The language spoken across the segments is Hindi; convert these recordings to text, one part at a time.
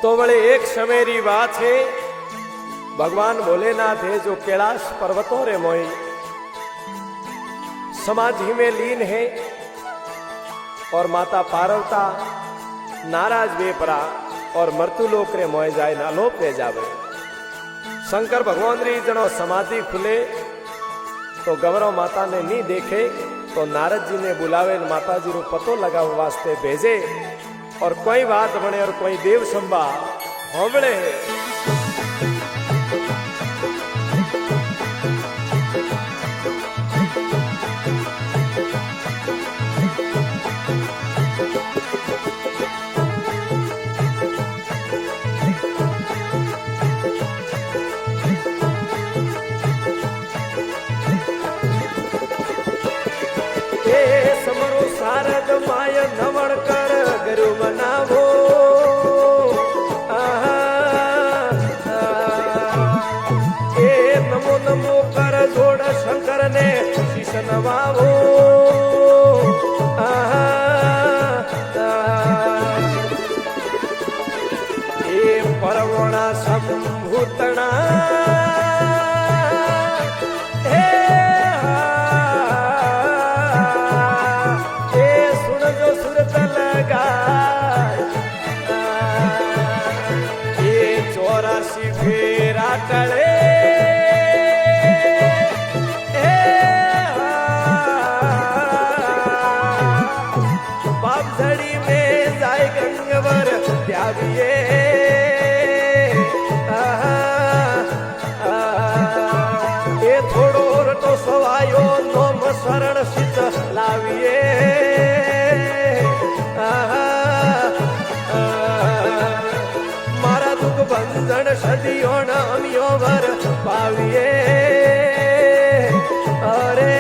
तो बड़े एक समय री बात है, भगवान भोलेनाथ है जो कैलाश पर्वतों रे मोई समाधि में लीन है और माता पार्वता नाराज बेपरा और मृत्युलोक रे मोय जाए नालोक रे जावे। शंकर भगवान री जनो समाधि खुले तो गौरव माता ने नहीं देखे तो नारद जी ने बुलावे माता जी रो पतो लगाव वास्ते भेजे और कोई बात बने और कोई देव संभा होबड़े। शारद माय नवण कर गुरु मनावो ए नमो नमो कर जोड़ शंकर ने शीश नवावो ए परवणा संभूतणा फेरा टले बाप झड़ी में जाए गंगवर त्यागिए ये थोड़ो रटो सवायो नोम शरण सित लाविए बंधन सदियों नामियों भर पाविए अरे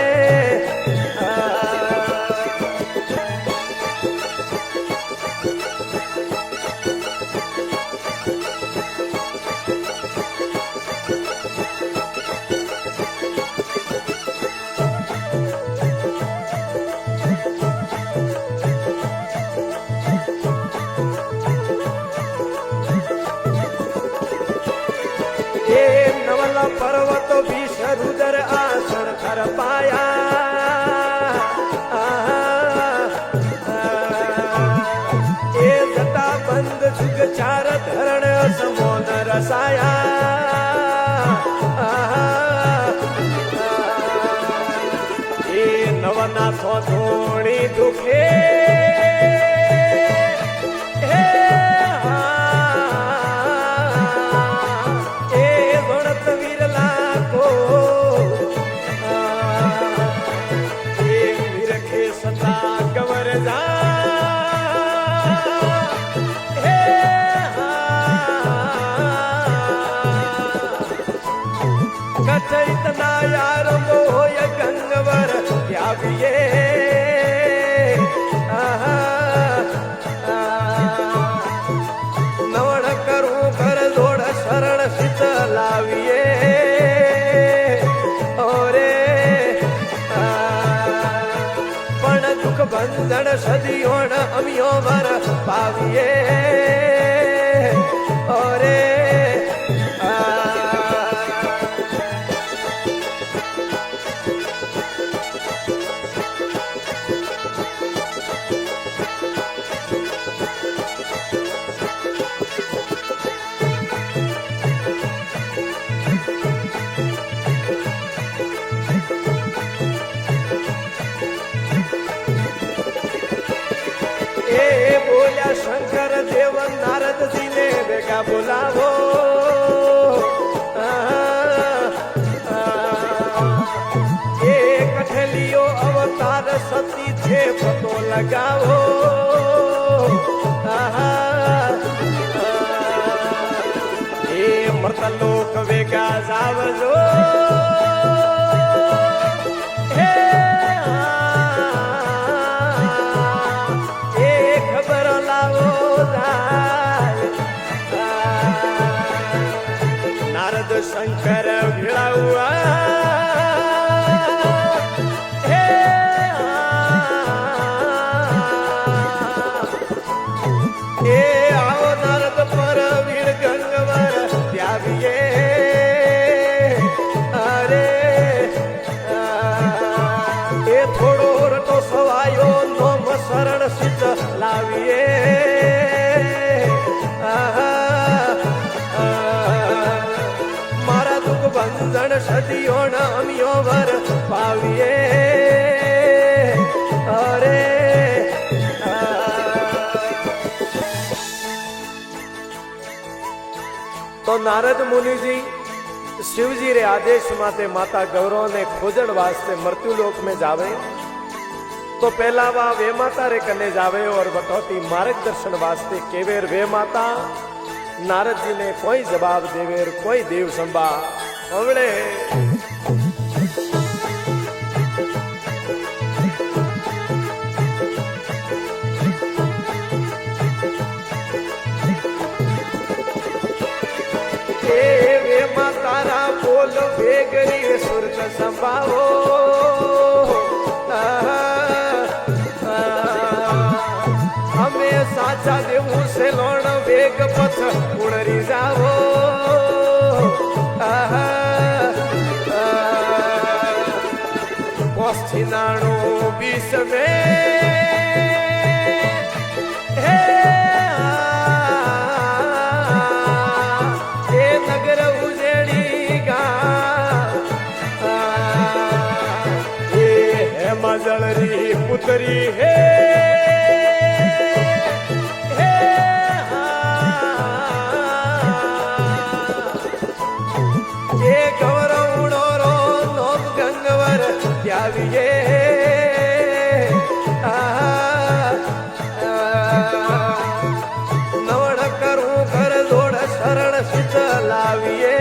पर्वत भीषण रुदर आसन कर पाया ये जटा बंद जुग चार धरण समोन रसाया ये नवनाथो धोणी दुखे इतना यार मोय गंगवर त्यागिए नवण करूं कर जोड़ शरण सित लाविए औरे पण दुख बंधन सदियों अमियों भर पाविए औरे बोल्या शंकर देव नारद जी ने बेगा बुलावो एक ठलियो अवतार सती छे पतो लगावो ए मृतलोक वेगा जावजो नारद शंकर भिड़ा हुआ आओ नारद पर नारद मुनि जी शिवजी रे आदेश माते माता गौरव ने खोजण वास्ते मृत्युलोक में जावे तो पहला वा वे माता रे कने जावे और बतौती मार्गदर्शन वास्ते केवेर वे माता नारद जी ने कोई जवाब देवेर कोई देव संभा अवड़े वे मातारा बोल वेगरी सुरत संभावो हमें साचा देवू से लोण वेग पथ उड़री जावो पश्चिनाणु बीस में मजलरी पुतरी है ये गौरव उड़ोरो नोम गंगवर त्याविये नवण करूं कर जोड़ शरण सित लाविये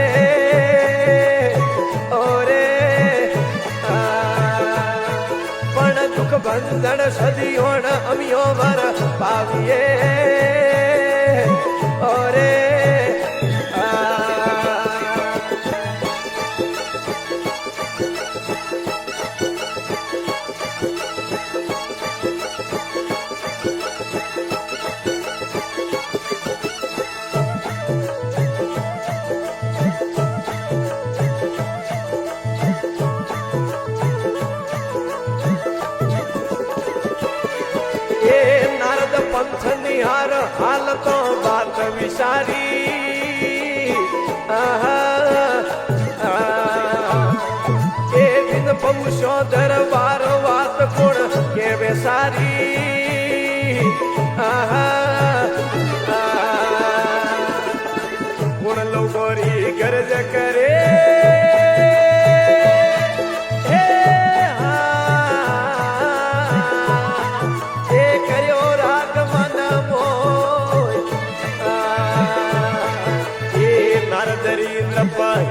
बंधन सदियों अमियो भर पाविये और निहार हाल तो बात विचारी ए दिन पहुँचो दरबार बात कोण के बेसारी गुण लोगोरी गरज करे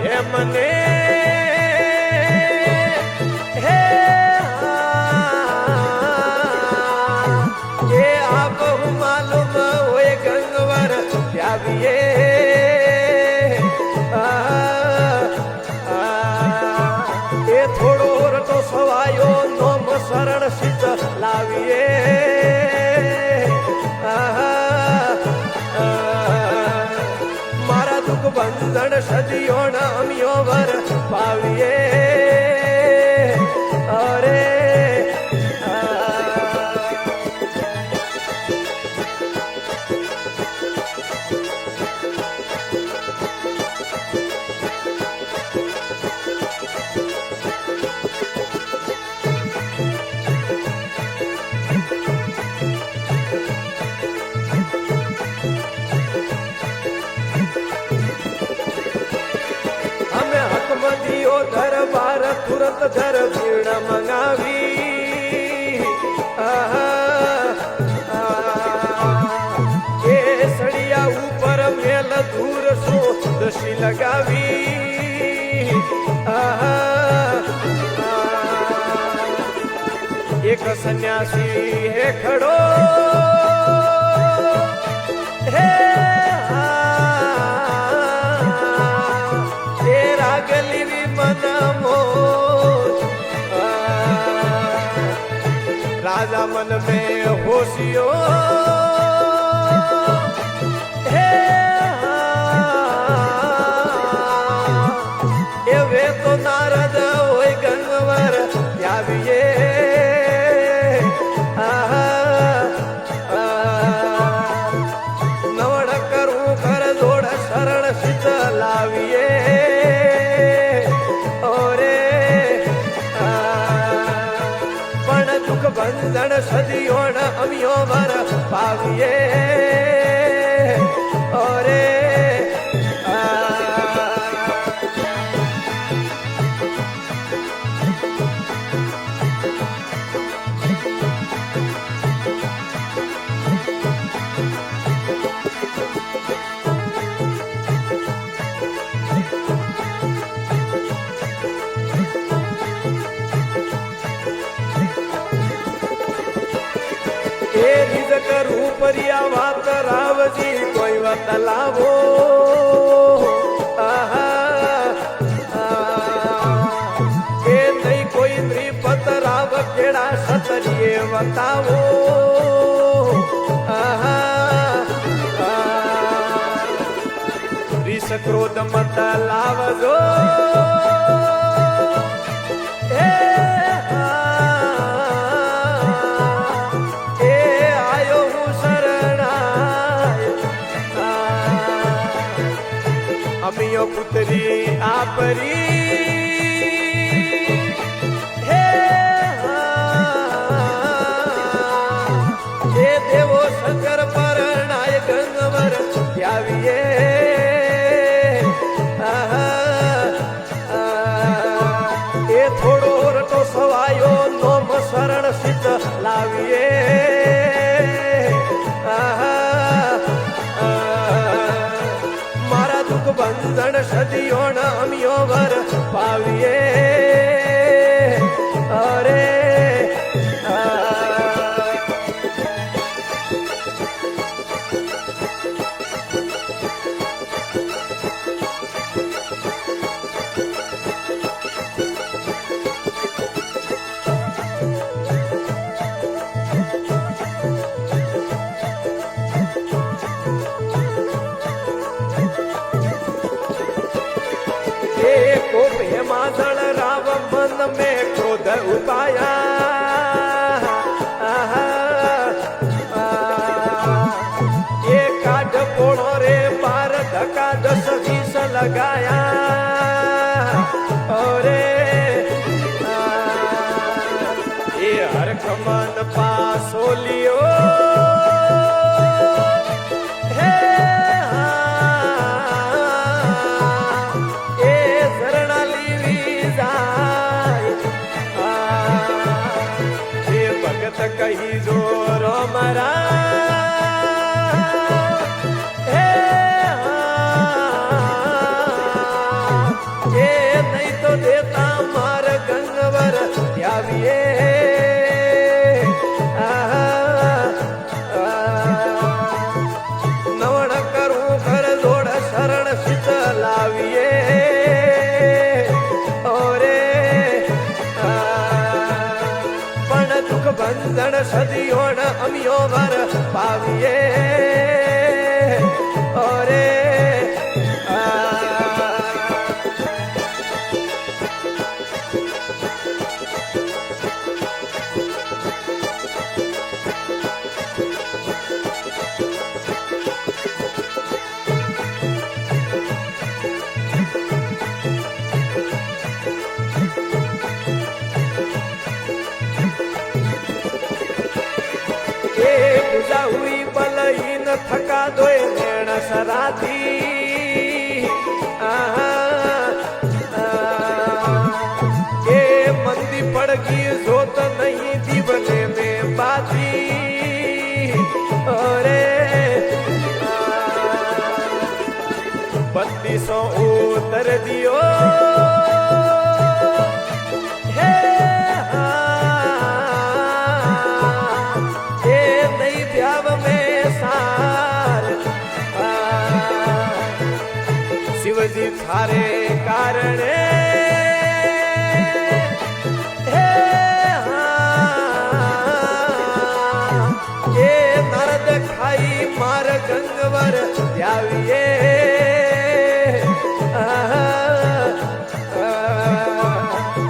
हे मने हे ये आप मालूम होए गंगवर त्याविये ये थोड़ो रटो सवायो नोम शरण सित लाविये बंधन सदियों अमियो भर पाविये अरे दरबार तुरंत धर भीड़ मंगावी ये सड़िया ऊपर मेल दूर सो दशी लगावी एक सन्यासी है खड़ो है राजा मन में होशियो हे वे तो नारद होय गंगवर त्याविये नवण करूं कर जोड़ शरण सित लाविये बंधन सदियों अमियो भर पाविये और परिया वात रावजी कोई वत लावो आहा के नहीं कोई त्रिपत राव केड़ा सतरिये बतावो आहा रिस क्रोध मत लावजो अमियो पुत्री आपरी हे हे देवो शंकर परणाय गंगवर याविये ए थोड़ो रटो सवायो नोम शरण सिद्ध लाविये बंधन सदियों अमियो वर पाविये अरे माधल राव मन में क्रोध उपाया ये काट पोड़ो रे पार धक्का 10-20 लगाया और ये हरख मन पासो लियो कही जोरो मरा ये नहीं तो देता मार गंगवर याविये नवण करूं घर जोड़ शरण सिद्ध लाविये बंधन सदियों अमियो वर पाविये और हुई बलहीन थका दोए नैण सराती ये मंदी पड़ गई जोत नहीं दीवने में बाती अरे 3200 उतर दियो शिवजी थारे कारणे ये नरद खाई मार गंगवर याविये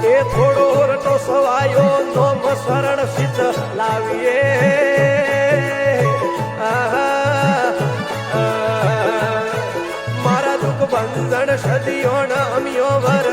ये थोड़ो रटो सवायो नोम शरण सिद्ध लाविये बंधन सदियों अमियो वर